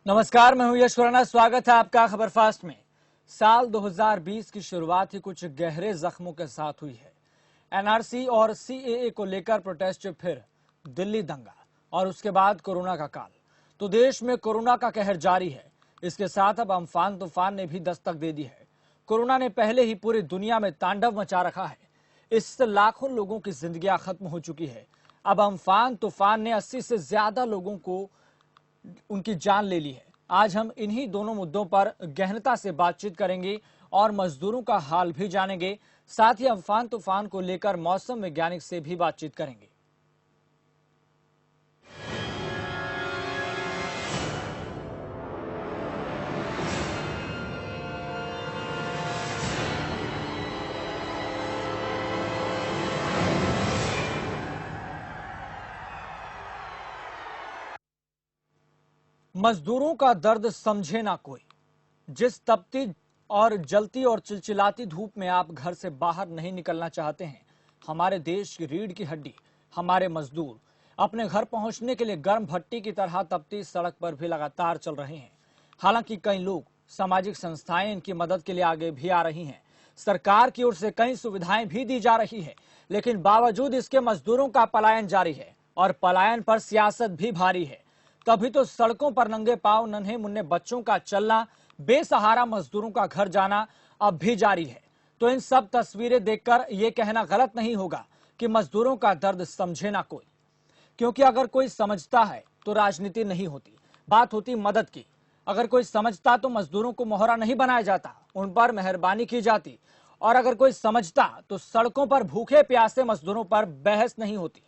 नमस्कार, मैं हूं यश खुराना। स्वागत है आपका खबर फास्ट में। साल 2020 की शुरुआत ही कुछ गहरे जख्मों के साथ हुई है। एनआरसी और सीएए को लेकर प्रोटेस्ट, फिर दिल्ली दंगा और उसके बाद कोरोना का काल। तो देश में कोरोना का कहर जारी है। इसके साथ अब अम्फान तूफान ने भी दस्तक दे दी है। कोरोना ने पहले ही पूरी दुनिया में तांडव मचा रखा है। इससे लाखों लोगों की जिंदगियां खत्म हो चुकी है। अब अम्फान तूफान ने 80 से ज्यादा लोगों को उनकी जान ले ली है। आज हम इन्हीं दोनों मुद्दों पर गहनता से बातचीत करेंगे और मजदूरों का हाल भी जानेंगे। साथ ही अम्फान तूफान को लेकर मौसम वैज्ञानिक से भी बातचीत करेंगे। मजदूरों का दर्द समझे ना कोई। जिस तपती और जलती और चिलचिलाती धूप में आप घर से बाहर नहीं निकलना चाहते हैं, हमारे देश की रीढ़ की हड्डी हमारे मजदूर अपने घर पहुंचने के लिए गर्म भट्टी की तरह तपती सड़क पर भी लगातार चल रहे हैं। हालांकि कई लोग, सामाजिक संस्थाएं इनकी मदद के लिए आगे भी आ रही हैं। सरकार की ओर से कई सुविधाएं भी दी जा रही है, लेकिन बावजूद इसके मजदूरों का पलायन जारी है और पलायन पर सियासत भी भारी है। तभी तो सड़कों पर नंगे पांव नन्हे मुन्ने बच्चों का चलना, बेसहारा मजदूरों का घर जाना अब भी जारी है। तो इन सब तस्वीरें देखकर यह कहना गलत नहीं होगा कि मजदूरों का दर्द समझे ना कोई। क्योंकि अगर कोई समझता है तो राजनीति नहीं होती, बात होती मदद की। अगर कोई समझता तो मजदूरों को मोहरा नहीं बनाया जाता, उन पर मेहरबानी की जाती। और अगर कोई समझता तो सड़कों पर भूखे प्यासे मजदूरों पर बहस नहीं होती,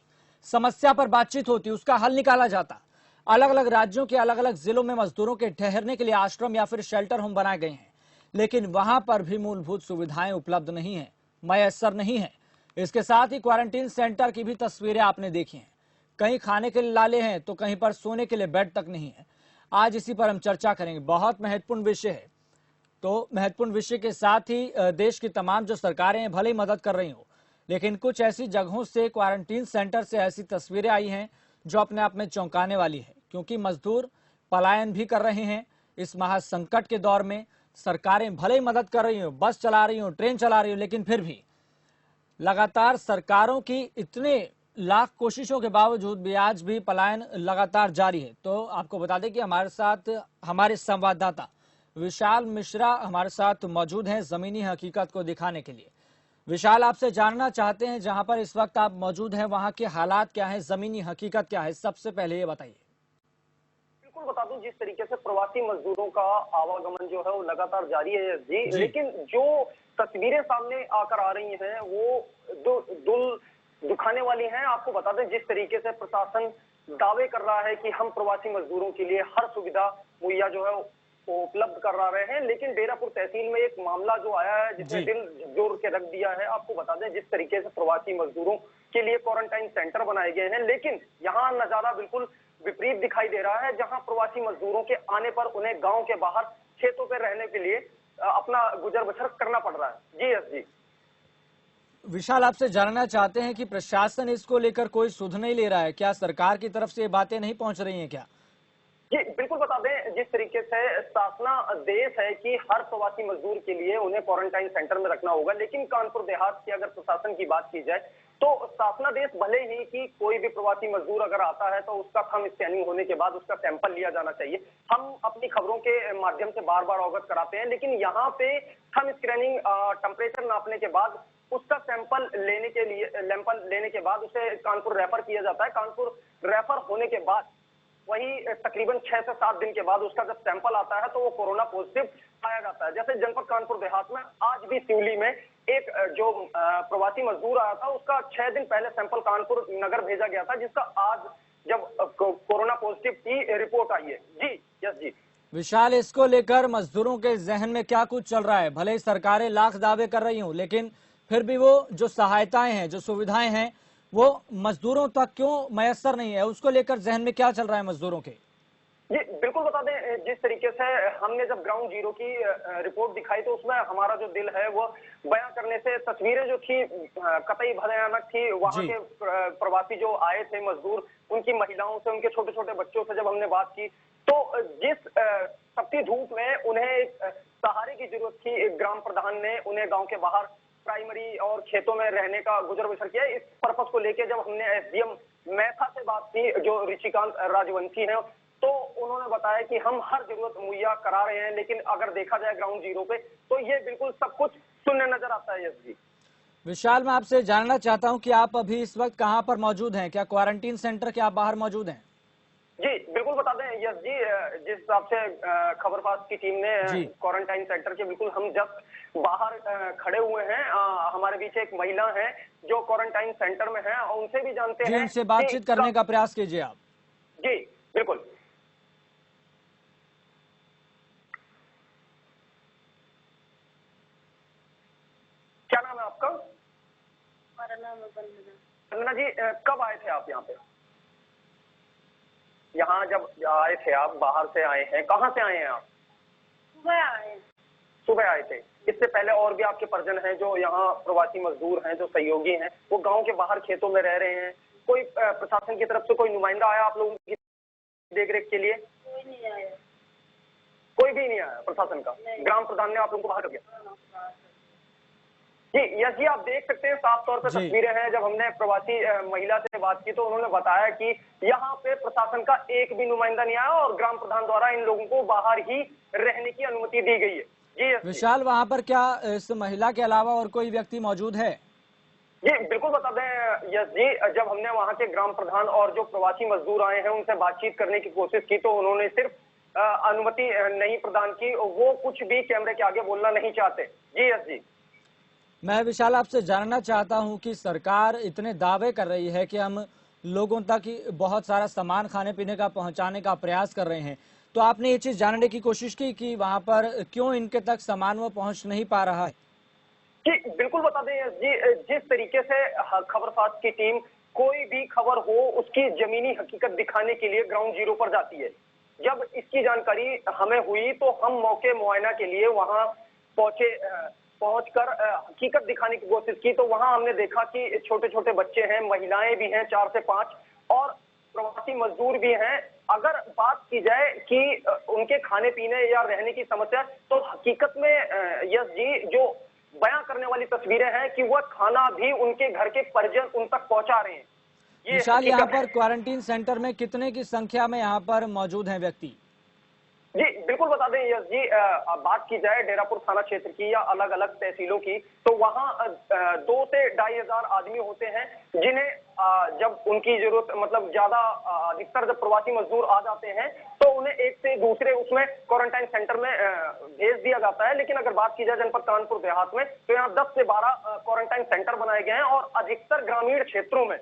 समस्या पर बातचीत होती, उसका हल निकाला जाता। अलग अलग राज्यों के अलग अलग जिलों में मजदूरों के ठहरने के लिए आश्रम या फिर शेल्टर होम बनाए गए हैं, लेकिन वहां पर भी मूलभूत सुविधाएं उपलब्ध नहीं है, मयसर नहीं है। इसके साथ ही क्वारंटीन सेंटर की भी तस्वीरें आपने देखी हैं। कहीं खाने के लिए लाले हैं तो कहीं पर सोने के लिए बेड तक नहीं है। आज इसी पर हम चर्चा करेंगे। बहुत महत्वपूर्ण विषय है। तो महत्वपूर्ण विषय के साथ ही देश की तमाम जो सरकारें हैं भले ही मदद कर रही हो, लेकिन कुछ ऐसी जगहों से, क्वारंटीन सेंटर से ऐसी तस्वीरें आई हैं जो अपने आप में चौंकाने वाली है। क्योंकि मजदूर पलायन भी कर रहे हैं। इस महासंकट के दौर में सरकारें भले ही मदद कर रही हो, बस चला रही हो, ट्रेन चला रही हो, लेकिन फिर भी लगातार सरकारों की इतने लाख कोशिशों के बावजूद भी आज भी पलायन लगातार जारी है। तो आपको बता दें कि हमारे साथ हमारे संवाददाता विशाल मिश्रा हमारे साथ मौजूद हैं जमीनी हकीकत को दिखाने के लिए। विशाल, आपसे जानना चाहते हैं, जहां पर इस वक्त आप मौजूद हैं वहां के हालात क्या है, जमीनी हकीकत क्या है, सबसे पहले ये बताइए। बिल्कुल बता दूं, जिस तरीके से प्रवासी मजदूरों का आवागमन जो है वो लगातार जारी है जी, लेकिन जो तस्वीरें सामने आकर आ रही हैं वो दुखाने वाली हैं। आपको बता दें, जिस तरीके से प्रशासन दावे कर रहा है कि हम प्रवासी मजदूरों के लिए हर सुविधा मुहैया जो है वो उपलब्ध करा रहे हैं, लेकिन डेरापुर तहसील में एक मामला जो आया है जिसने दिल जोड़ के रख दिया है। आपको बता दें, जिस तरीके से प्रवासी मजदूरों के लिए क्वारंटाइन सेंटर बनाए गए हैं, लेकिन यहाँ नजारा बिल्कुल विपरीत दिखाई दे रहा है, जहां प्रवासी मजदूरों के आने पर उन्हें गांव के बाहर खेतों पर रहने के लिए अपना गुजर बसर करना पड़ रहा है। G S G. विशाल, आपसे जानना चाहते हैं कि प्रशासन इसको लेकर कोई सुध नहीं ले रहा है क्या? सरकार की तरफ से ये बातें नहीं पहुंच रही हैं क्या? जी बिल्कुल बता दें, जिस तरीके से शासनादेश है कि हर प्रवासी मजदूर के लिए उन्हें क्वारंटाइन सेंटर में रखना होगा, लेकिन कानपुर देहात की अगर प्रशासन की बात की जाए तो शासनादेश भले ही कि कोई भी प्रवासी मजदूर अगर आता है तो उसका थंब स्कैनिंग होने के बाद उसका सैंपल लिया जाना चाहिए। हम अपनी खबरों के माध्यम से बार बार अवगत कराते हैं, लेकिन यहाँ पे थंब स्कैनिंग, टेम्परेचर नापने के बाद उसका सैंपल लेने के बाद उसे कानपुर रेफर किया जाता है। कानपुर रेफर होने के बाद वही तकरीबन 6 से 7 दिन के बाद उसका जब सैंपल आता है तो वो कोरोना पॉजिटिव पाया जाता है। जैसे जनपद कानपुर देहात में आज भी सिवली में एक जो प्रवासी मजदूर आया था, उसका 6 दिन पहले सैंपल कानपुर नगर भेजा गया था, जिसका आज जब कोरोना पॉजिटिव की रिपोर्ट आई है। जी यस जी। विशाल, इसको लेकर मजदूरों के जहन में क्या कुछ चल रहा है? भले ही सरकारें लाख दावे कर रही हूं, लेकिन फिर भी वो जो सहायताएं हैं, जो सुविधाएं हैं, वो मजदूरों तक क्यों मयसर नहीं है? उसको लेकर जहन में क्या चल रहा है मजदूरों के? जी बिल्कुल बता दें, जिस तरीके से हमने जब ग्राउंड जीरो की रिपोर्ट दिखाई तो उसमें हमारा जो दिल है वो बयां करने से, तस्वीरें जो थी कतई भयानक थी। वहां के प्रवासी जो आए थे मजदूर, उनकी महिलाओं से, उनके छोटे छोटे बच्चों से जब हमने बात की, तो जिस तपती धूप में उन्हें एक सहारे की जरूरत थी, एक ग्राम प्रधान ने उन्हें गांव के बाहर प्राइमरी और खेतों में रहने का गुजर बसर किया। इस पर्पस को लेकर जब हमने एसडीएम मैथा से बात की, जो ऋषिकांत राजवंशी हैं, तो उन्होंने बताया कि हम हर जरूरत मुहैया करा रहे हैं, लेकिन अगर देखा जाए ग्राउंड जीरो पे तो ये बिल्कुल सब कुछ शून्य नजर आता है। यस जी। विशाल, मैं आपसे जानना चाहता हूं कि आप अभी इस वक्त कहां पर मौजूद हैं? क्या क्वारंटीन सेंटर के आप बाहर मौजूद हैं? जी बिल्कुल बता दें यस जी, जिस हिसाब से खबरपाश की टीम ने जी क्वारंटाइन सेंटर के बिल्कुल हम जस्ट बाहर खड़े हुए हैं। हमारे बीच एक महिला है जो क्वारंटाइन सेंटर में है, और उनसे भी जानते जी, हैं उनसे कि बातचीत करने का प्रयास कीजिए आप। जी बिल्कुल। क्या नाम है आपका? हमारा नाम है वंदना। वंदना जी, कब आए थे आप यहाँ पे? यहाँ जब आए थे आप, बाहर से आए हैं, कहाँ से आए हैं आप? सुबह आए। सुबह आए थे। इससे पहले और भी आपके परिजन हैं जो यहाँ प्रवासी मजदूर हैं, जो सहयोगी हैं, वो गांव के बाहर खेतों में रह रहे हैं। कोई प्रशासन की तरफ से कोई नुमाइंदा आया आप लोगों की देखरेख के लिए? कोई नहीं आया। कोई भी नहीं आया प्रशासन का? ग्राम प्रधान ने आप लोगों को बाहर कर दिया? जी यस जी, आप देख सकते हैं साफ तौर पर तस्वीरें हैं। जब हमने प्रवासी महिला से बात की तो उन्होंने बताया कि यहाँ पे प्रशासन का एक भी नुमाइंदा नहीं आया और ग्राम प्रधान द्वारा इन लोगों को बाहर ही रहने की अनुमति दी गई है। जी यस विशाल, वहां पर क्या इस महिला के अलावा और कोई व्यक्ति मौजूद है? जी बिल्कुल बता दें यस जी, जब हमने वहाँ के ग्राम प्रधान और जो प्रवासी मजदूर आए हैं उनसे बातचीत करने की कोशिश की तो उन्होंने सिर्फ अनुमति नहीं प्रदान की, वो कुछ भी कैमरे के आगे बोलना नहीं चाहते। जी यस जी। मैं विशाल आपसे जानना चाहता हूं कि सरकार इतने दावे कर रही है कि हम लोगों तक बहुत सारा सामान खाने पीने का पहुंचाने का प्रयास कर रहे हैं, तो आपने ये चीज जानने की कोशिश की कि वहां पर क्यों इनके तक सामान वो पहुंच नहीं पा रहा है? जी बिल्कुल बता दें जी, जिस तरीके से खबरसाज की टीम कोई भी खबर हो उसकी जमीनी हकीकत दिखाने के लिए ग्राउंड जीरो पर जाती है। जब इसकी जानकारी हमें हुई तो हम मौके मुआयना के लिए वहां पहुंचे। पहुंचकर हकीकत दिखाने की कोशिश की तो वहां हमने देखा कि छोटे छोटे बच्चे हैं, महिलाएं भी हैं 4 से 5 और प्रवासी मजदूर भी हैं। अगर बात की जाए कि उनके खाने पीने या रहने की समस्या, तो हकीकत में यस जी, जो बयां करने वाली तस्वीरें हैं कि वह खाना भी उनके घर के परिजन उन तक पहुंचा रहे हैं। ये विशाल, यहाँ पर क्वारंटीन सेंटर में कितने की संख्या में यहाँ पर मौजूद हैं व्यक्ति? जी बिल्कुल बता दें यस जी, बात की जाए डेरापुर थाना क्षेत्र की या अलग अलग तहसीलों की तो वहां 2 से 2,500 आदमी होते हैं, जिन्हें जब उनकी जरूरत मतलब ज्यादा अधिकतर जब प्रवासी मजदूर आ जाते हैं तो उन्हें एक से दूसरे उसमें क्वारंटाइन सेंटर में भेज दिया जाता है। लेकिन अगर बात की जाए जनपद कानपुर देहात में तो यहाँ 10 से 12 क्वारंटाइन सेंटर बनाए गए हैं और अधिकतर ग्रामीण क्षेत्रों में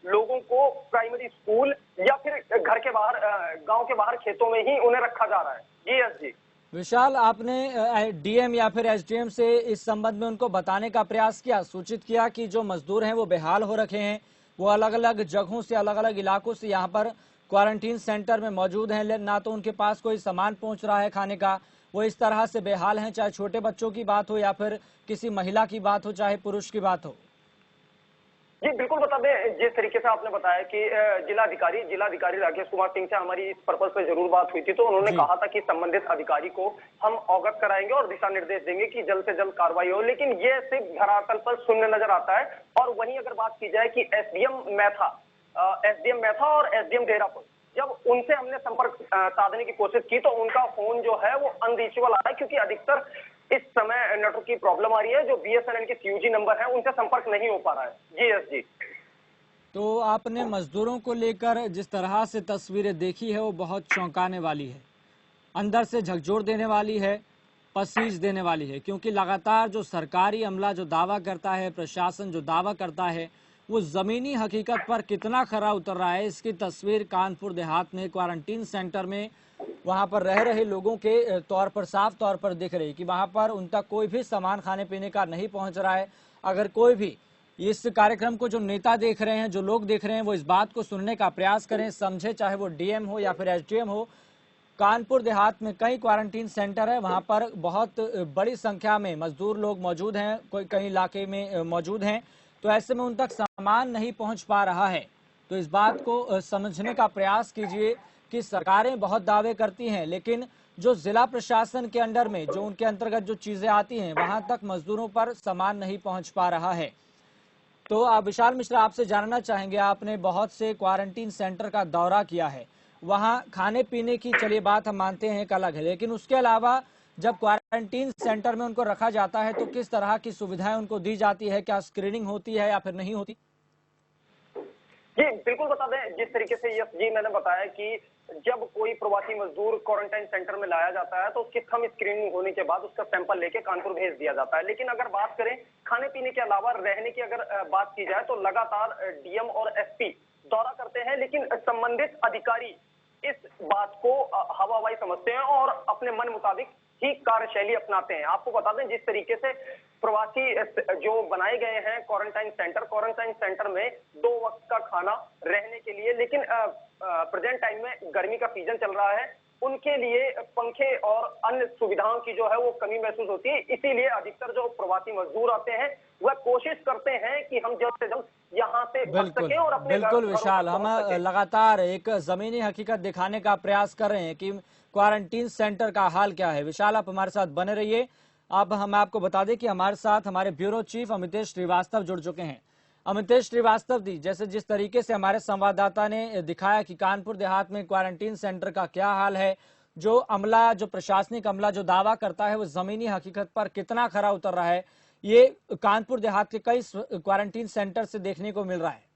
लोगों को प्राइमरी स्कूल या फिर घर के बाहर, गांव के बाहर खेतों में ही उन्हें रखा जा रहा है। जी यस जी। विशाल, आपने डीएम या फिर एसडीएम से इस संबंध में उनको बताने का प्रयास किया, सूचित किया कि जो मजदूर हैं वो बेहाल हो रखे हैं, वो अलग अलग जगहों से, अलग अलग इलाकों से यहाँ पर क्वारंटीन सेंटर में मौजूद हैं, ना तो उनके पास कोई सामान पहुंच रहा है खाने का, वो इस तरह से बेहाल हैं, चाहे छोटे बच्चों की बात हो या फिर किसी महिला की बात हो, चाहे पुरुष की बात हो? जी बिल्कुल बता दें, जिस तरीके से आपने बताया कि जिलाधिकारी राकेश कुमार सिंह से हमारी इस पर्पज पे जरूर बात हुई थी तो उन्होंने कहा था कि संबंधित अधिकारी को हम अवगत कराएंगे और दिशा निर्देश देंगे कि जल्द से जल्द कार्रवाई हो, लेकिन ये सिर्फ धरातल पर शून्य नजर आता है। और वहीं अगर बात की जाए कि एसडीएम मैथा और एसडीएम डेरापुर, जब उनसे हमने संपर्क साधने की कोशिश की तो उनका फोन जो है वो अनरीचेबल आ रहा है, क्योंकि अधिकतर इस समय नेटवर्क की प्रॉब्लम आ रही है। जो बीएसएनएल के सीयूजी नंबर है उनसे संपर्क नहीं हो पा रहा है। G S G. तो आपने मजदूरों को लेकर जिस तरह से तस्वीरें देखी है वो बहुत चौंकाने वाली है, अंदर से झकझोर देने वाली है, पसीज देने वाली है, क्योंकि लगातार जो सरकारी अमला जो दावा करता है, प्रशासन जो दावा करता है, वो जमीनी हकीकत पर कितना खरा उतर रहा है इसकी तस्वीर कानपुर देहात में क्वारंटीन सेंटर में वहां पर रह रहे लोगों के तौर पर साफ तौर पर दिख रही कि वहां पर उन तक कोई भी सामान खाने पीने का नहीं पहुंच रहा है। अगर कोई भी इस कार्यक्रम को जो नेता देख रहे हैं, जो लोग देख रहे हैं, वो इस बात को सुनने का प्रयास करें, समझे, चाहे वो डीएम हो या फिर एसडीएम हो। कानपुर देहात में कई क्वारंटीन सेंटर है, वहां पर बहुत बड़ी संख्या में मजदूर लोग मौजूद हैं, कोई कई इलाके में मौजूद हैं, तो ऐसे में उन तक सामान नहीं पहुंच पा रहा है। तो इस बात को समझने का प्रयास कीजिए कि सरकारें बहुत दावे करती हैं, लेकिन जो जिला प्रशासन के अंडर में, जो उनके अंतर्गत जो चीजें आती हैं, वहां तक मजदूरों पर सामान नहीं पहुंच पा रहा है। तो आप विशाल मिश्रा, आपसे जानना चाहेंगे, आपने बहुत से क्वारंटीन सेंटर का दौरा किया है, वहां खाने पीने की चलिए बात हम मानते हैं एक अलग है, लेकिन उसके अलावा जब क्वारंटीन सेंटर में उनको रखा जाता है तो किस तरह की सुविधाएं उनको दी जाती है? क्या स्क्रीनिंग होती है या फिर नहीं होती? जी बिल्कुल बता दें, जिस तरीके से यस जी मैंने बताया कि जब कोई प्रवासी मजदूर क्वारंटाइन सेंटर में लाया जाता है तो उसकी थंब स्क्रीनिंग होने के बाद उसका सैंपल लेके कानपुर भेज दिया जाता है। लेकिन अगर बात करें खाने पीने के अलावा रहने की अगर बात की जाए तो लगातार डीएम और एसपी दौरा करते हैं, लेकिन संबंधित अधिकारी इस बात को हवा हवाई समझते हैं और अपने मन मुताबिक ही कार्यशैली अपनाते हैं। आपको बता दें, जिस तरीके से प्रवासी जो बनाए गए हैं क्वारंटाइन सेंटर में 2 वक्त का खाना रहने के लिए, लेकिन प्रेजेंट टाइम में गर्मी का सीजन चल रहा है, उनके लिए पंखे और अन्य सुविधाओं की जो है वो कमी महसूस होती है। इसीलिए अधिकतर जो प्रवासी मजदूर आते हैं वह कोशिश करते हैं कि हम जल्द से जल्द यहाँ से बच सकें और अपने बिल्कुल विशाल, हम लगातार एक जमीनी हकीकत दिखाने का प्रयास कर रहे हैं कि क्वारंटीन सेंटर का हाल क्या है। विशाल, आप हमारे साथ बने रहिए। अब हम आपको बता दें कि हमारे साथ हमारे ब्यूरो चीफ अमितेश श्रीवास्तव जुड़ चुके हैं। अमितेश श्रीवास्तव जी, जैसे जिस तरीके से हमारे संवाददाता ने दिखाया कि कानपुर देहात में क्वारंटीन सेंटर का क्या हाल है, जो अमला, जो प्रशासनिक अमला जो दावा करता है वो जमीनी हकीकत पर कितना खरा उतर रहा है, ये कानपुर देहात के कई क्वारंटीन सेंटर से देखने को मिल रहा है।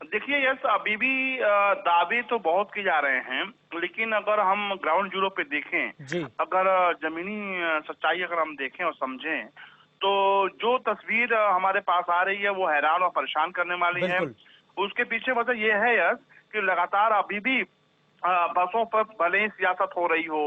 देखिए यस, अभी भी दावे तो बहुत किए जा रहे हैं, लेकिन अगर हम ग्राउंड जीरो पे देखें, अगर जमीनी सच्चाई अगर हम देखें और समझें, तो जो तस्वीर हमारे पास आ रही है वो हैरान और परेशान करने वाली है। उसके पीछे वजह यह है यस कि लगातार अभी भी बसों पर भले ही सियासत हो रही हो,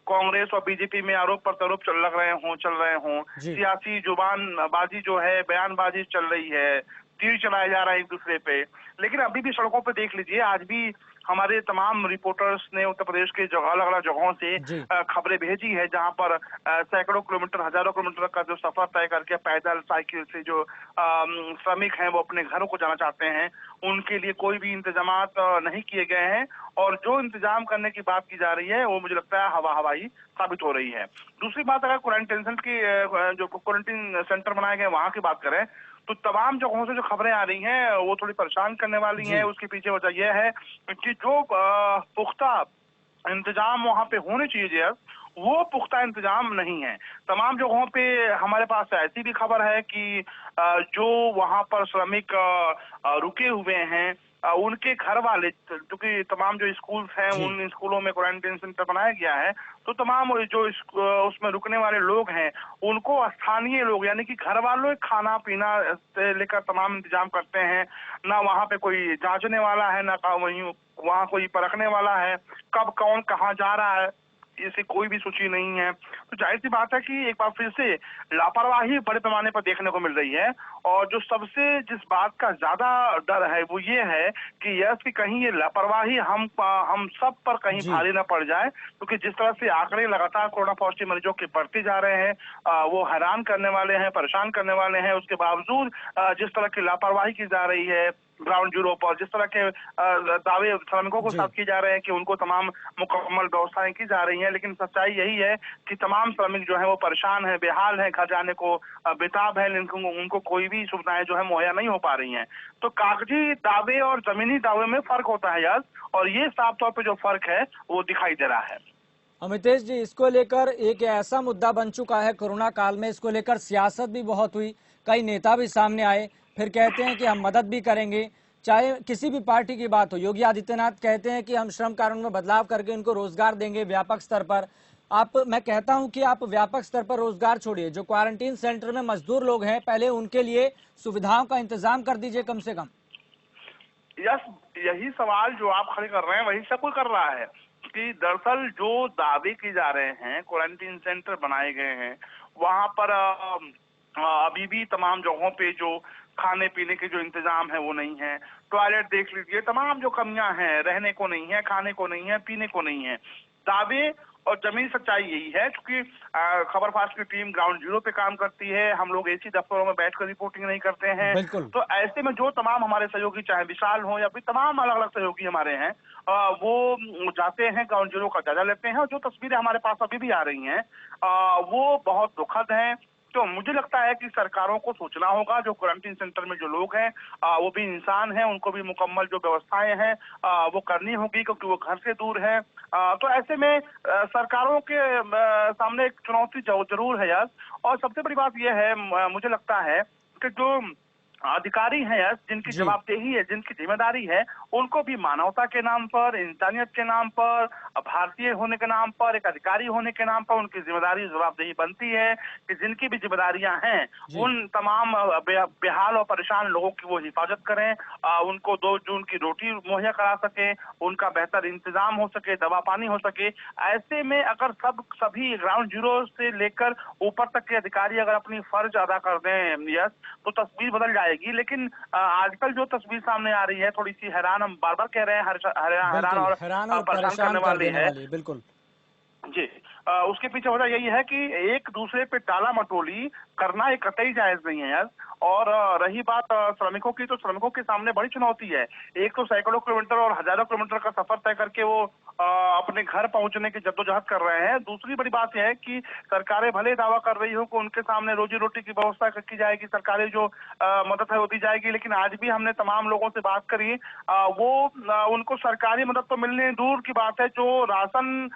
कांग्रेस और बीजेपी में आरोप प्रत्यारोप चल रहे हों, सियासी जुबानबाजी जो है, बयानबाजी चल रही है, तीर चलाया जा रहा है एक दूसरे पे, लेकिन अभी भी सड़कों पे देख लीजिए, आज भी हमारे तमाम रिपोर्टर्स ने उत्तर प्रदेश के अलग अलग जगहों से खबरें भेजी है, जहां पर सैकड़ों किलोमीटर, हजारों किलोमीटर का जो सफर तय करके पैदल, साइकिल से जो श्रमिक हैं वो अपने घरों को जाना चाहते हैं, उनके लिए कोई भी इंतजाम नहीं किए गए हैं, और जो इंतजाम करने की बात की जा रही है वो मुझे लगता है हवा हवाई साबित हो रही है। दूसरी बात, अगर क्वारंटीन सेंटर बनाए गए वहां की बात करें, तो तमाम जगहों से जो खबरें आ रही हैं वो थोड़ी परेशान करने वाली हैं। उसके पीछे वजह यह है कि जो पुख्ता इंतजाम वहां पे होने चाहिए वो पुख्ता इंतजाम नहीं है। तमाम जगहों पे हमारे पास ऐसी भी खबर है कि जो वहां पर श्रमिक रुके हुए हैं, उनके घर वाले, क्योंकि तमाम जो स्कूल्स हैं उन स्कूलों में क्वारंटाइन सेंटर बनाया गया है, तो तमाम जो उसमें रुकने वाले लोग हैं उनको स्थानीय लोग यानी कि घर वालों खाना पीना से लेकर तमाम इंतजाम करते हैं। ना वहां पे कोई जांचने वाला है, ना वहां कोई परखने वाला है, कब कौन कहाँ जा रहा है, इसकी कोई भी सूची नहीं है। तो जाहिर सी बात है कि एक बार फिर से लापरवाही बड़े पैमाने पर देखने को मिल रही है, और जो सबसे जिस बात का ज्यादा डर है वो ये है कि यस कि कहीं ये लापरवाही हम सब पर कहीं भारी न पड़ जाए, क्योंकि जिस तरह से आंकड़े लगातार कोरोना पॉजिटिव मरीजों के बढ़ते जा रहे हैं वो हैरान करने वाले हैं, परेशान करने वाले हैं। उसके बावजूद जिस तरह की लापरवाही की जा रही है ग्राउंड जीरो पर, जिस तरह के दावे श्रमिकों को साथ किए जा रहे हैं कि उनको तमाम मुकम्मल व्यवस्थाएं की जा रही हैं, लेकिन सच्चाई यही है कि तमाम श्रमिक जो है वो परेशान है, बेहाल है, घर जाने को बेताब है, लेकिन उनको कोई भी सुविधाएं जो है मुहैया नहीं हो पा रही हैं। तो कागजी दावे और जमीनी दावे में फर्क होता है यार, और ये साफ तौर पर जो फर्क है वो दिखाई दे रहा है। अमितेश जी, इसको लेकर एक ऐसा मुद्दा बन चुका है कोरोना काल में, इसको लेकर सियासत भी बहुत हुई, कई नेता भी सामने आए, फिर कहते हैं कि हम मदद भी करेंगे, चाहे किसी भी पार्टी की बात हो। योगी आदित्यनाथ कहते हैं कि हम श्रम कानून में बदलाव करके इनको रोजगार देंगे व्यापक स्तर पर। मैं कहता हूं कि आप व्यापक स्तर पर रोजगार छोड़िए, जो क्वारंटीन सेंटर में मजदूर लोग हैं पहले उनके लिए सुविधाओं का इंतजाम कर दीजिए कम से कम। यस, यही सवाल जो आप खड़े कर रहे हैं वही सब कोई कर रहा है कि दरअसल जो दावे किए जा रहे हैं, क्वारंटीन सेंटर बनाए गए हैं, वहां पर अभी भी तमाम जगहों पे जो खाने पीने के जो इंतजाम है वो नहीं है। टॉयलेट देख लीजिए, तमाम जो कमियां हैं, रहने को नहीं है, खाने को नहीं है, पीने को नहीं है। दावे और जमीनी सच्चाई यही है, क्योंकि खबरफास्ट की टीम ग्राउंड जीरो पे काम करती है, हम लोग एसी दफ्तरों में बैठकर रिपोर्टिंग नहीं करते हैं। बिल्कुल। तो ऐसे में जो तमाम हमारे सहयोगी, चाहे विशाल हो या फिर तमाम अलग अलग सहयोगी हमारे हैं, वो जाते हैं, ग्राउंड जीरो का जायजा लेते हैं, और जो तस्वीरें हमारे पास अभी भी आ रही हैं वो बहुत दुखद हैं। तो मुझे लगता है कि सरकारों को सोचना होगा, जो क्वारंटीन सेंटर में जो लोग हैं वो भी इंसान हैं, उनको भी मुकम्मल जो व्यवस्थाएं हैं वो करनी होगी, क्योंकि वो घर से दूर है। तो ऐसे में सरकारों के सामने एक चुनौती जरूर है यार। और सबसे बड़ी बात यह है, मुझे लगता है कि जो अधिकारी हैं यार, जिनकी जवाबदेही है, जिनकी जिम्मेदारी है, उनको भी मानवता के नाम पर, इंसानियत के नाम पर, भारतीय होने के नाम पर, एक अधिकारी होने के नाम पर उनकी जिम्मेदारी जवाबदेही बनती है कि जिनकी भी जिम्मेदारियां हैं उन तमाम बेहाल और परेशान लोगों की वो हिफाजत करें, उनको 2 जून की रोटी मुहैया करा सके, उनका बेहतर इंतजाम हो सके, दवा पानी हो सके। ऐसे में अगर सभी ग्राउंड जीरो से लेकर ऊपर तक के अधिकारी अगर अपनी फर्ज अदा कर दें यस, तो तस्वीर बदल जाएगी। लेकिन आजकल जो तस्वीर सामने आ रही है थोड़ी सी हैरान, हम बार बार कह रहे हैं, हैरान और परेशान करने वाली है। बिल्कुल जी। उसके पीछे वजह यही है कि एक दूसरे पे टाला मटोली करना एक कतई जायज नहीं है यार। और रही बात श्रमिकों की, तो श्रमिकों के सामने बड़ी चुनौती है। एक तो सैकड़ों किलोमीटर और हजारों किलोमीटर का सफर तय करके वो अपने घर पहुंचने की जद्दोजहद कर रहे हैं। दूसरी बड़ी बात यह है कि सरकारें भले दावा कर रही हो कि उनके सामने रोजी रोटी की व्यवस्था की जाएगी, सरकारी जो मदद है वो दी जाएगी, लेकिन आज भी हमने तमाम लोगों से बात करी, वो उनको सरकारी मदद तो मिलने दूर की बात है, जो राशन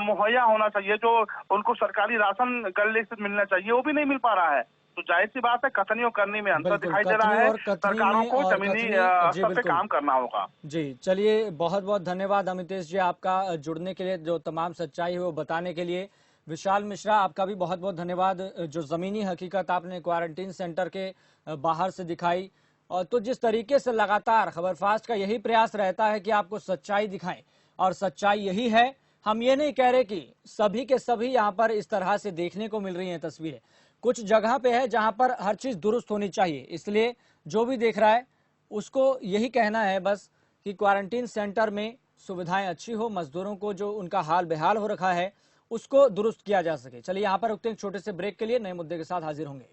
मुहैया होना चाहिए, जो उनको सरकारी राशन गले से मिलना चाहिए, वो भी नहीं मिल पा रहा है। तो जाहिर सी बात है, कथनी और करनी में अंतर दिखाई दे रहा है। सरकारों को जमीनी स्तर पे काम करना होगा। जी, चलिए, बहुत बहुत धन्यवाद अमितेश जी आपका जुड़ने के लिए, जो तमाम सच्चाई है वो बताने के लिए। विशाल मिश्रा, आपका भी बहुत बहुत धन्यवाद, जो जमीनी हकीकत आपने क्वारंटीन सेंटर के बाहर से दिखाई। और तो जिस तरीके से लगातार खबरफास्ट का यही प्रयास रहता है कि आपको सच्चाई दिखाएं, और सच्चाई यही है। हम ये नहीं कह रहे कि सभी के सभी यहाँ पर इस तरह से देखने को मिल रही हैं तस्वीरें, कुछ जगह पे है जहां पर हर चीज दुरुस्त होनी चाहिए। इसलिए जो भी देख रहा है उसको यही कहना है बस कि क्वारंटीन सेंटर में सुविधाएं अच्छी हो, मजदूरों को जो उनका हाल बेहाल हो रखा है उसको दुरुस्त किया जा सके। चलिए यहाँ पर रुकते हैं छोटे से ब्रेक के लिए, नए मुद्दे के साथ हाजिर होंगे।